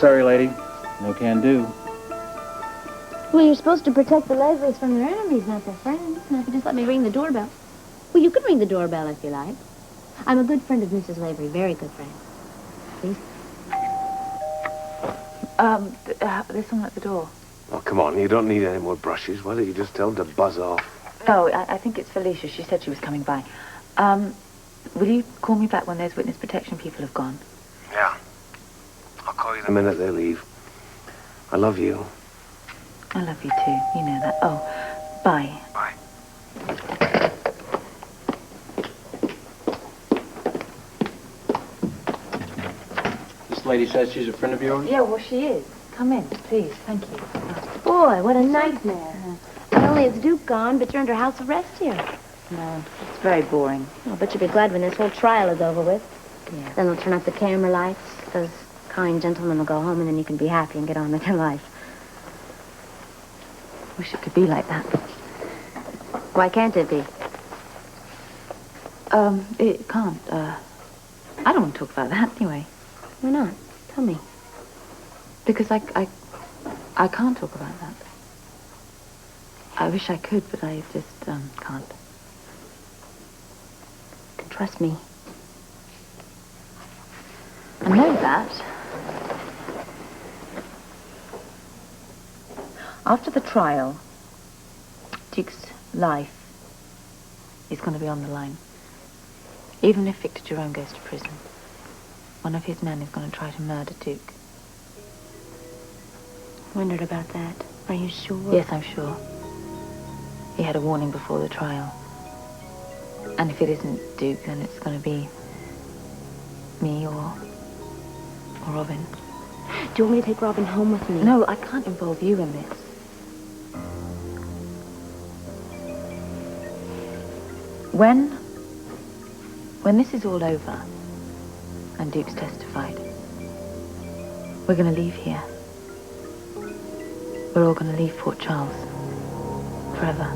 Sorry, lady. No can do. Well, you're supposed to protect the Leslies from their enemies, not their friends. Now, if you just let me ring the doorbell. Well, you can ring the doorbell if you like. I'm a good friend of Mrs. Lavery, very good friend. Please? There's someone at the door. Oh, come on, you don't need any more brushes. Why don't you just tell them to buzz off? No, I think it's Felicia. She said she was coming by. Will you call me back when those witness protection people have gone? Yeah. I'll call you the minute they leave. I love you. I love you too. You know that. Oh, bye. Bye. This lady says she's a friend of yours? Yeah, well, she is. Come in, please. Thank you. Boy, what a nightmare. Not only is Duke gone, but you're under house arrest here. No, it's very boring. I'll bet you'll be glad when this whole trial is over with. Yeah. Then they'll turn up the camera lights. Those kind gentlemen will go home, and then you can be happy and get on with your life. Wish it could be like that. Why can't it be? It can't. I don't want to talk about that anyway. Why not? Tell me. Because I can't talk about that. I wish I could, but I just, can't. You can trust me. I know that. After the trial, Duke's life is going to be on the line. Even if Victor Jerome goes to prison, one of his men is going to try to murder Duke. Wondered about that. Are you sure? Yes, I'm sure. He had a warning before the trial. And if it isn't Duke, then it's going to be me or Robin. Do you want me to take Robin home with me? No, I can't involve you in this. When this is all over and Duke's testified, we're going to leave here. We're all going to leave Port Charles. Forever.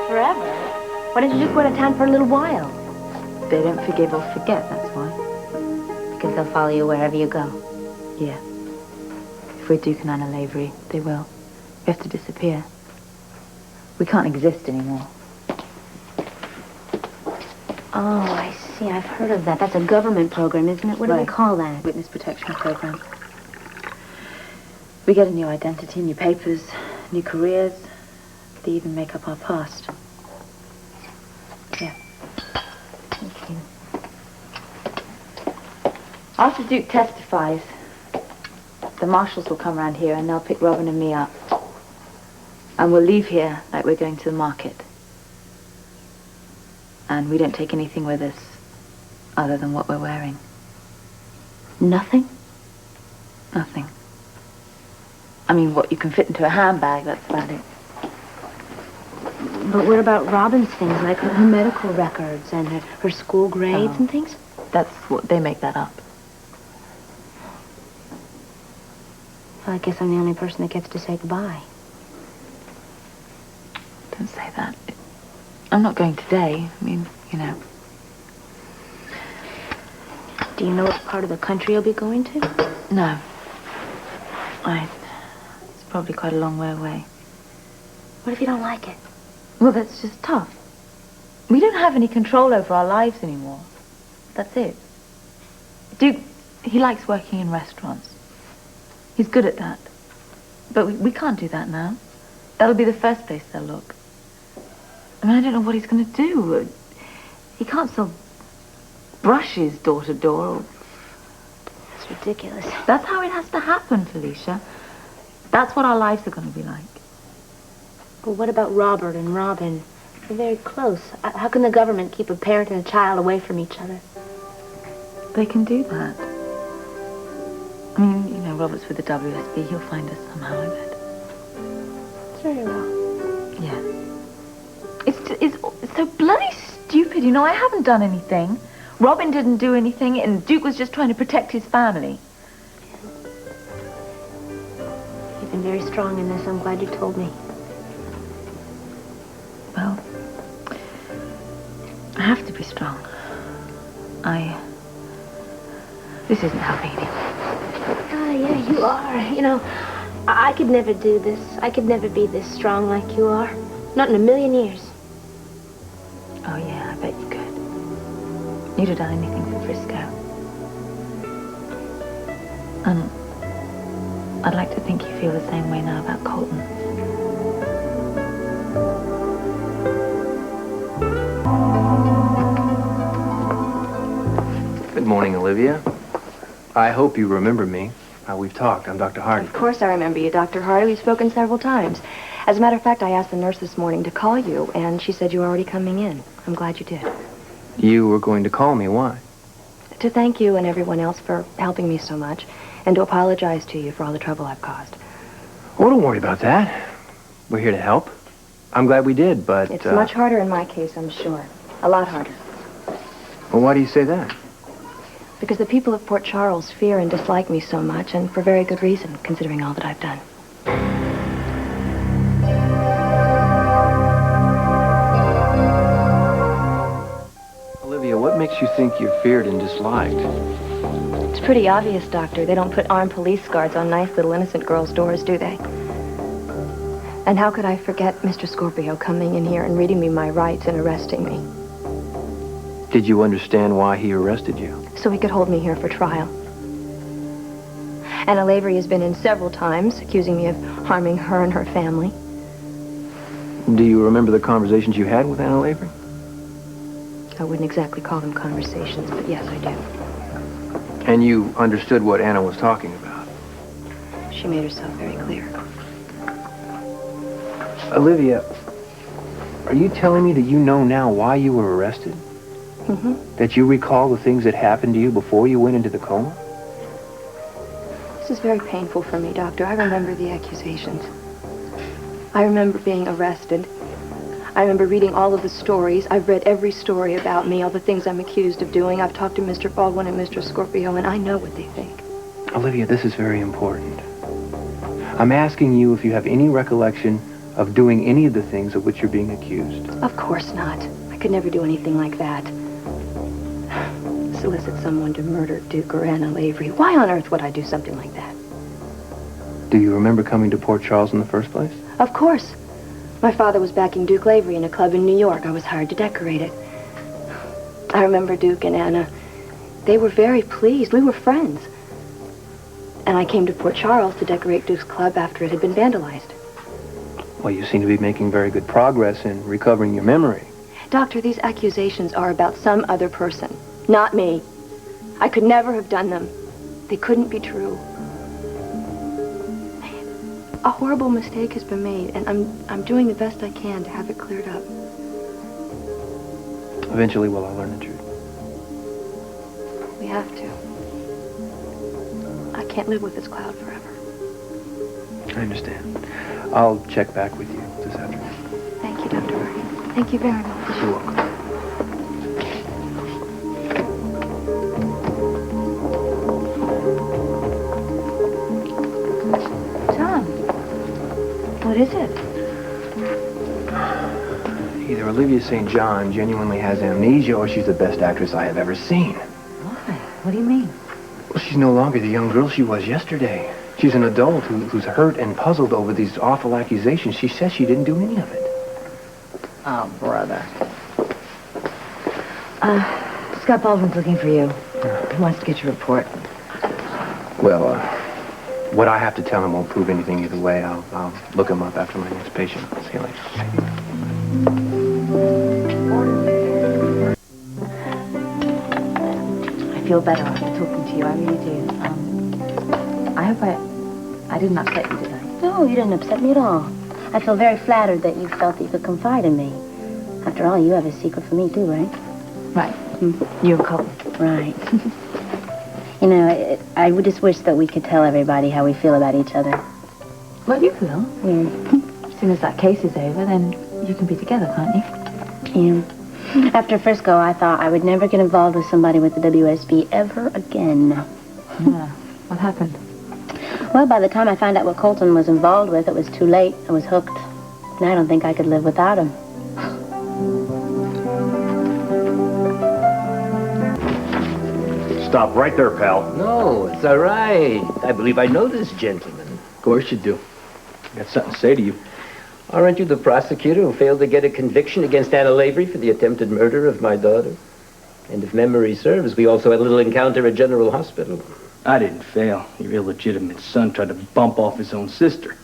Forever? Why don't you just go out of town for a little while? They don't forgive or forget, that's why. Because they'll follow you wherever you go. Yeah. If we're Duke and Anna Lavery, they will. We have to disappear. We can't exist anymore. Oh, I see. I've heard of that. That's a government program, isn't it? What do they call that? Witness protection program. We get a new identity, new papers, new careers. They even make up our past. Yeah. Thank you. After Duke testifies, the marshals will come around here and they'll pick Robin and me up. And we'll leave here like we're going to the market. And we don't take anything with us other than what we're wearing. Nothing? Nothing. I mean, what you can fit into a handbag, that's about it. But what about Robin's things, like her medical records and her school grades and things? That's what, they make that up. Well, I guess I'm the only person that gets to say goodbye. Don't say that. I'm not going today. I mean, you know. Do you know what part of the country you'll be going to? No. It's probably quite a long way away. What if you don't like it? Well, that's just tough. We don't have any control over our lives anymore. That's it. Duke, he likes working in restaurants. He's good at that. But we can't do that now. That'll be the first place they'll look. I mean, I don't know what he's going to do. He can't sell brushes door to door. That's ridiculous. That's how it has to happen, Felicia. That's what our lives are going to be like. Well, what about Robert and Robin? They're very close. How can the government keep a parent and a child away from each other? They can do that. I mean, you know, Robert's with the WSB. He'll find us somehow, I bet. Very well. Yeah. It's so bloody stupid. You know, I haven't done anything. Robin didn't do anything, and Duke was just trying to protect his family. You've been very strong in this. I'm glad you told me. Well, I have to be strong. This isn't helping any. Yeah, you are. You know, I could never do this. I could never be this strong like you are. Not in a million years. Oh, yeah, I bet you could. You'd have done anything for Frisco. I'd like to think you feel the same way now about Colton. Good morning, Olivia. I hope you remember me. We've talked. I'm Dr. Hardy. Of course I remember you, Dr. Hardy. We've spoken several times. As a matter of fact, I asked the nurse this morning to call you, and she said you were already coming in. I'm glad you did. You were going to call me. Why? To thank you and everyone else for helping me so much, and to apologize to you for all the trouble I've caused. Oh, don't worry about that. We're here to help. I'm glad we did, but... It's much harder in my case, I'm sure. A lot harder. Well, why do you say that? Because the people of Port Charles fear and dislike me so much, and for very good reason, considering all that I've done. Olivia, what makes you think you're feared and disliked? It's pretty obvious, Doctor. They don't put armed police guards on nice little innocent girls' doors, do they? And how could I forget Mr. Scorpio coming in here and reading me my rights and arresting me? Did you understand why he arrested you? So he could hold me here for trial. Anna Lavery has been in several times, accusing me of harming her and her family. Do you remember the conversations you had with Anna Lavery? I wouldn't exactly call them conversations, but yes, I do. And you understood what Anna was talking about? She made herself very clear. Olivia, are you telling me that you know now why you were arrested? Mm-hmm. That you recall the things that happened to you before you went into the coma? This is very painful for me, Doctor. I remember the accusations. I remember being arrested. I remember reading all of the stories. I've read every story about me, all the things I'm accused of doing. I've talked to Mr. Baldwin and Mr. Scorpio, and I know what they think. Olivia, this is very important. I'm asking you if you have any recollection of doing any of the things of which you're being accused. Of course not. I could never do anything like that. Solicit someone to murder Duke or Anna Lavery. Why on earth would I do something like that? Do you remember coming to Port Charles in the first place? Of course. My father was backing Duke Lavery in a club in New York. I was hired to decorate it. I remember Duke and Anna. They were very pleased. We were friends. And I came to Port Charles to decorate Duke's club after it had been vandalized. Well, you seem to be making very good progress in recovering your memory. Doctor, these accusations are about some other person, not me. I could never have done them. They couldn't be true. A horrible mistake has been made, and I'm doing the best I can to have it cleared up. Eventually, will I learn the truth? We have to. I can't live with this cloud forever. I understand. I'll check back with you this afternoon. Thank you, Dr. Hardy. Thank you very much. You're welcome. Tom, what is it? Either Olivia St. John genuinely has amnesia or she's the best actress I have ever seen. Why? What do you mean? Well, she's no longer the young girl she was yesterday. She's an adult who's hurt and puzzled over these awful accusations. She says she didn't do any of it. Oh, brother. Scott Baldwin's looking for you. He wants to get your report. Well, what I have to tell him won't prove anything either way. I'll look him up after my next patient. See you later. I feel better after talking to you. I really do. I hope I didn't upset you, did I? No, you didn't upset me at all. I feel very flattered that you felt that you could confide in me. After all, you have a secret for me, too, right? Right. You and Colton. Right. You know, I would just wish that we could tell everybody how we feel about each other. Well, you will. Yeah. As soon as that case is over, then you can be together, can't you? Yeah. After Frisco, I thought I would never get involved with somebody with the WSB ever again. Yeah. What happened? Well, by the time I found out what Colton was involved with, it was too late. I was hooked. And I don't think I could live without him. Stop right there, pal. No, it's all right. I believe I know this gentleman. Of course you do. I got something to say to you. Aren't you the prosecutor who failed to get a conviction against Anna Lavery for the attempted murder of my daughter? And if memory serves, we also had a little encounter at General Hospital. I didn't fail. Your illegitimate son tried to bump off his own sister.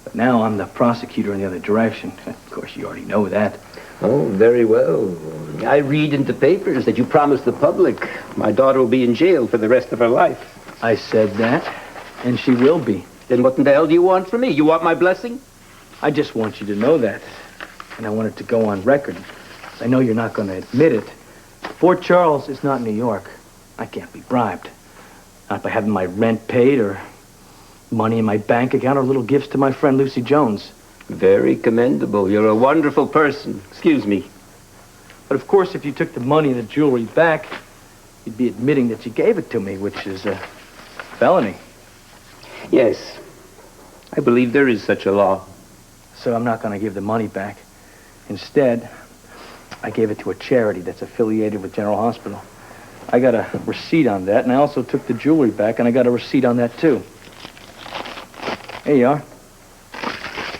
But now I'm the prosecutor in the other direction. Of course, you already know that. Oh, very well. I read in the papers that you promised the public my daughter will be in jail for the rest of her life. I said that, and she will be. Then what in the hell do you want from me? You want my blessing? I just want you to know that. And I want it to go on record. I know you're not going to admit it. Fort Charles is not New York. I can't be bribed. Not by having my rent paid or money in my bank account or little gifts to my friend Lucy Jones. Very commendable. You're a wonderful person. Excuse me. But of course, if you took the money and the jewelry back, you'd be admitting that you gave it to me, which is a felony. Yes. I believe there is such a law. So I'm not going to give the money back. Instead, I gave it to a charity that's affiliated with General Hospital. I got a receipt on that, and I also took the jewelry back, and I got a receipt on that, too. Here you are.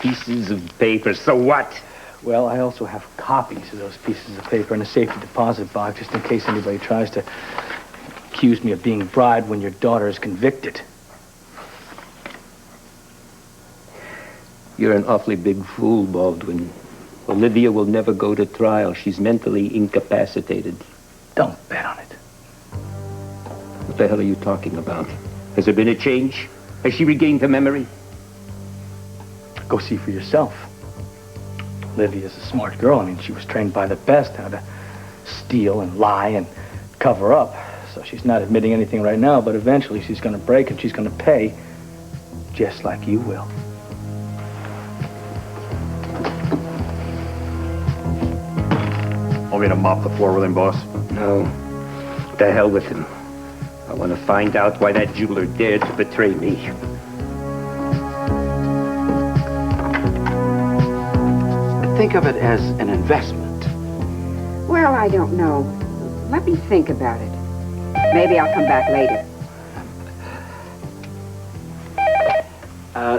Pieces of paper, so what? Well, I also have copies of those pieces of paper in a safety deposit box, just in case anybody tries to accuse me of being bribed when your daughter is convicted. You're an awfully big fool, Baldwin. Olivia will never go to trial. She's mentally incapacitated. Don't bet on it. What the hell are you talking about? Has there been a change? Has she regained her memory? Go see for yourself. Olivia's a smart girl. I mean, she was trained by the best how to steal and lie and cover up. So she's not admitting anything right now, but eventually she's going to break and she's going to pay, just like you will. Want me to mop the floor with him, boss? No. The hell with him. I want to find out why that jeweler dared to betray me. Think of it as an investment. Well, I don't know. Let me think about it. Maybe I'll come back later.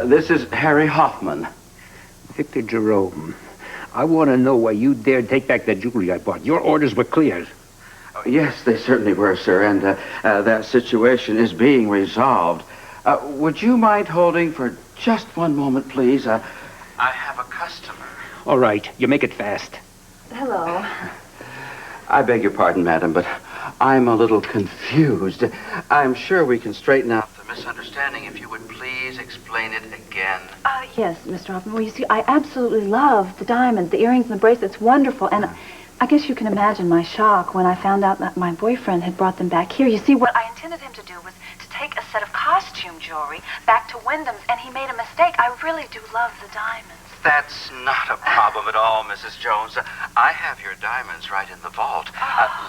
This is Harry Hoffman. Victor Jerome, I want to know why you dared take back that jewelry I bought. Your orders were clear. Oh, yes, they certainly were, sir, and that situation is being resolved. Would you mind holding for just one moment, please? I have a customer. All right, you make it fast. Hello. I beg your pardon, madam, but I'm a little confused. I'm sure we can straighten out the misunderstanding if you would please explain it again. Yes, Mr. Hoffman. Well, you see, I absolutely love the diamonds, the earrings and the bracelets. Wonderful. And I guess you can imagine my shock when I found out that my boyfriend had brought them back here. You see, what I intended him to do was to take a set of costume jewelry back to Wyndham's, and he made a mistake. I really do love the diamonds. That's not a problem at all, Mrs. Jones. I have your diamonds right in the vault.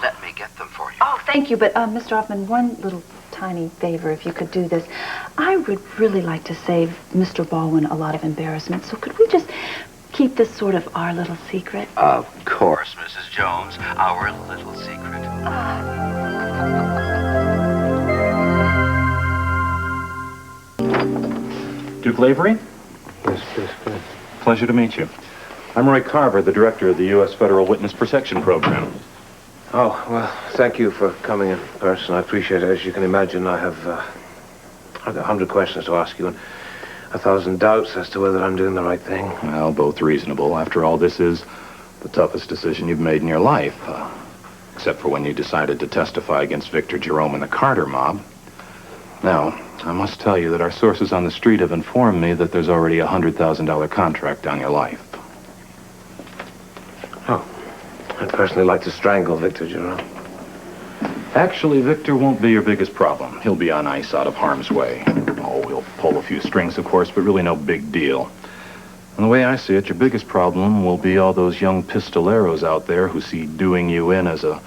Let me get them for you. Oh, thank you. But, Mr. Hoffman, one little tiny favor, if you could do this. I would really like to save Mr. Baldwin a lot of embarrassment. So could we just keep this sort of our little secret? Of course, Mrs. Jones. Our little secret. Duke Lavery? Yes, please. Pleasure to meet you. I'm Roy Carver, the director of the U.S. Federal Witness Protection Program. Oh, well, thank you for coming in person. I appreciate it. As you can imagine, I have 100 questions to ask you and 1,000 doubts as to whether I'm doing the right thing. Well, both reasonable. After all, this is the toughest decision you've made in your life. Except for when you decided to testify against Victor Jerome and the Carter mob. Now, I must tell you that our sources on the street have informed me that there's already a $100,000 contract on your life. Oh, I'd personally like to strangle Victor Jerome. Actually, Victor won't be your biggest problem. He'll be on ice out of harm's way. Oh, we'll pull a few strings, of course, but really no big deal. And the way I see it, your biggest problem will be all those young pistoleros out there who see doing you in as a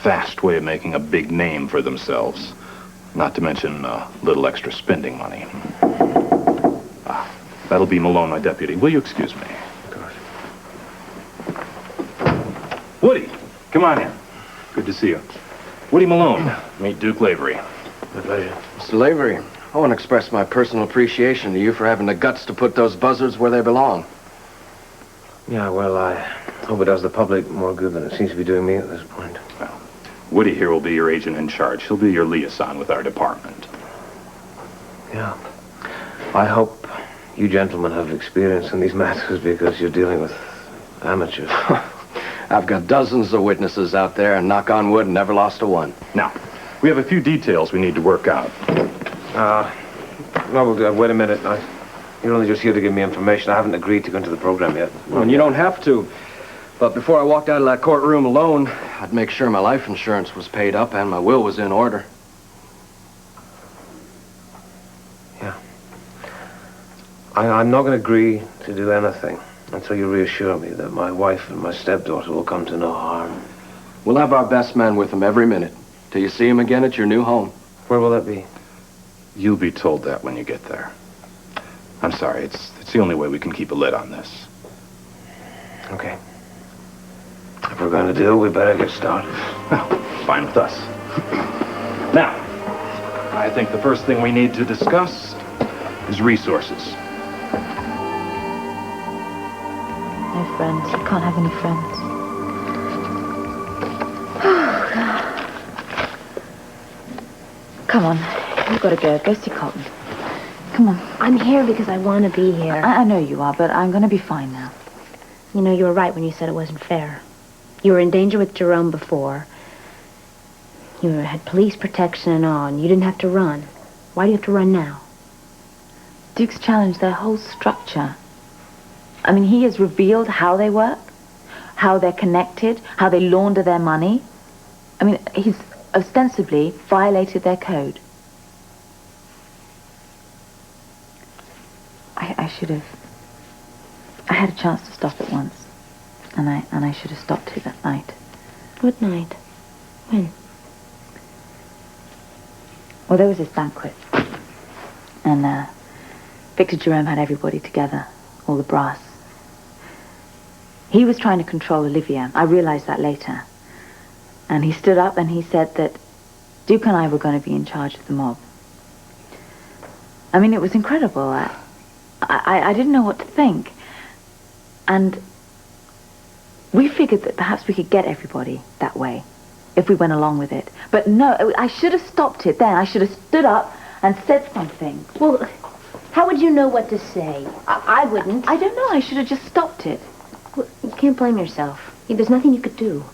fast way of making a big name for themselves. Not to mention a little extra spending money. That'll be Malone, my deputy. Will you excuse me? Of course. Woody, come on in. Good to see you. Woody Malone. Meet Duke Lavery. My pleasure. Mr. Lavery, I want to express my personal appreciation to you for having the guts to put those buzzards where they belong. Yeah, well, I hope it does the public more good than it seems to be doing me at this point. Well, Woody here will be your agent in charge. He'll be your liaison with our department. Yeah. I hope you gentlemen have experience in these matters because you're dealing with amateurs. I've got dozens of witnesses out there, and knock on wood, never lost a one. Now, we have a few details we need to work out. No, wait a minute. You're only just here to give me information. I haven't agreed to go into the program yet. Well, you don't have to. But before I walked out of that courtroom alone, I'd make sure my life insurance was paid up and my will was in order. Yeah. I'm not going to agree to do anything until you reassure me that my wife and my stepdaughter will come to no harm. We'll have our best man with them every minute, till you see him again at your new home. Where will that be? You'll be told that when you get there. I'm sorry, it's the only way we can keep a lid on this. Okay. If we're going to do, we better get started. Well, fine with us. Now, I think the first thing we need to discuss is resources. No friends. You can't have any friends. Come on. You've got to go. Go see Colton. Come on. I'm here because I want to be here. I know you are, but I'm going to be fine now. You know, you were right when you said it wasn't fair. You were in danger with Jerome before. You had police protection and all, and you didn't have to run. Why do you have to run now? Duke's challenged their whole structure. I mean, he has revealed how they work, how they're connected, how they launder their money. I mean, he's ostensibly violated their code. I should have... I had a chance to stop it once. And I should have stopped it that night. What night? When? Well, there was this banquet. And Victor Jerome had everybody together, all the brass. He was trying to control Olivia. I realized that later. And he stood up and he said that Duke and I were going to be in charge of the mob. I mean, it was incredible. I didn't know what to think. And we figured that perhaps we could get everybody that way if we went along with it. But no, I should have stopped it then. I should have stood up and said something. Well, how would you know what to say? I wouldn't. I don't know. I should have just stopped it. Well, you can't blame yourself. There's nothing you could do.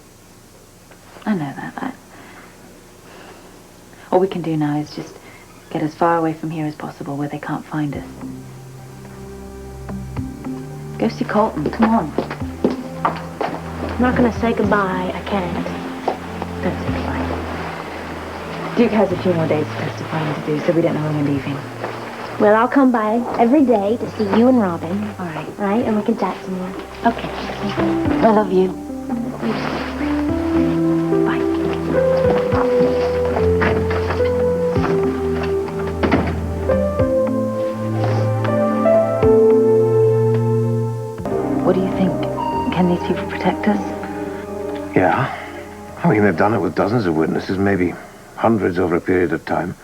I know that. All we can do now is just get as far away from here as possible where they can't find us. Go see Colton. Come on. I'm not going to say goodbye. I can't. Don't say goodbye. Duke has a few more days of testifying to do, so we don't know when we're leaving. Well, I'll come by every day to see you and Robin. All right. All right? And we can chat some more. Okay. I love you. Bye. What do you think? Can these people protect us? Yeah. I mean, they've done it with dozens of witnesses, maybe hundreds over a period of time.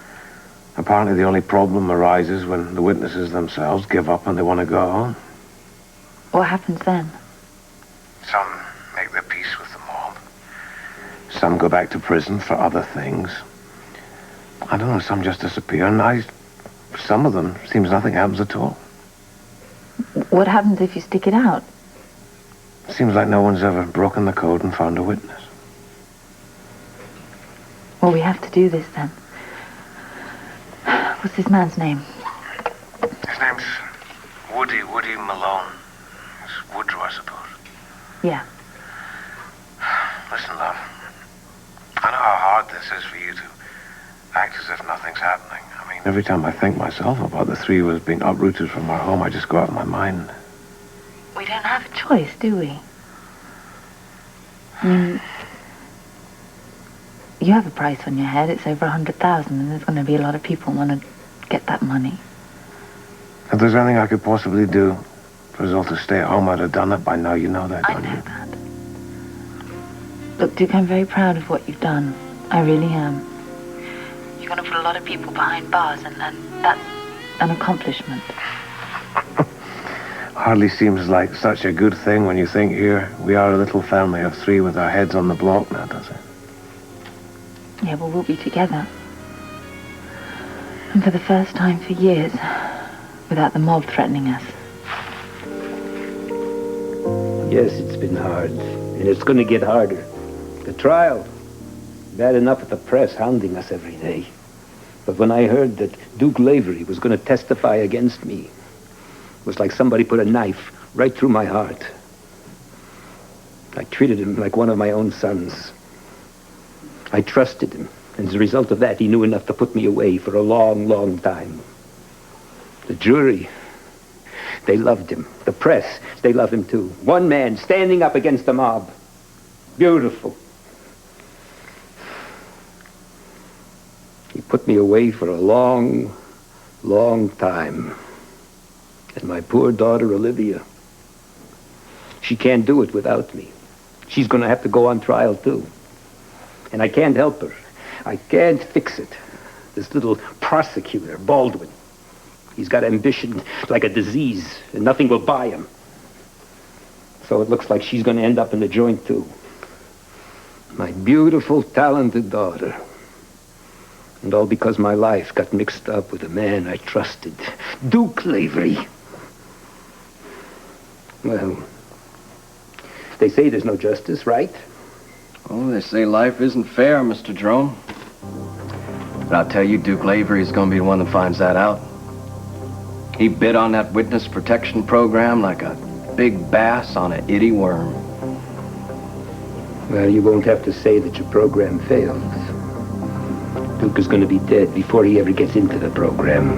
Apparently, the only problem arises when the witnesses themselves give up and they want to go home. What happens then? Some make their peace with the mob. Some go back to prison for other things. I don't know, some just disappear, and some of them, seems nothing happens at all. What happens if you stick it out? Seems like no one's ever broken the code and found a witness. Well, we have to do this then. What's this man's name? His name's Woody Malone. It's Woodrow, I suppose. Yeah. Listen, love. I know how hard this is for you to act as if nothing's happening. I mean, every time I think myself about the three of us being uprooted from our home, I just go out of my mind. We don't have a choice, do we? I mean, you have a price on your head. It's over 100,000, and there's going to be a lot of people who want to get that money. If there's anything I could possibly do for us all to stay at home, I'd have done it by now. You know that, don't you? I know that. Look, Duke, I'm very proud of what you've done. I really am. You're going to put a lot of people behind bars, and that's an accomplishment. Hardly seems like such a good thing when you think here we are a little family of 3 with our heads on the block now, does it? Yeah, well, we'll be together. And for the first time for years, without the mob threatening us. Yes, it's been hard, and it's going to get harder. The trial, bad enough with the press hounding us every day. But when I heard that Duke Lavery was going to testify against me, it was like somebody put a knife right through my heart. I treated him like one of my own sons. I trusted him, and as a result of that, he knew enough to put me away for a long, long time. The jury, they loved him. The press, they love him too. One man standing up against the mob. Beautiful. He put me away for a long, long time. And my poor daughter, Olivia, she can't do it without me. She's going to have to go on trial too. And I can't help her. I can't fix it. This little prosecutor, Baldwin, he's got ambition like a disease, and nothing will buy him. So it looks like she's going to end up in the joint too. My beautiful, talented daughter. And all because my life got mixed up with a man I trusted, Duke Lavery. Well, they say there's no justice, right? Oh, they say life isn't fair, Mr. Drone. But I'll tell you, Duke Lavery is going to be the one that finds that out. He bid on that witness protection program like a big bass on an itty worm. Well, you won't have to say that your program failed. Duke is going to be dead before he ever gets into the program.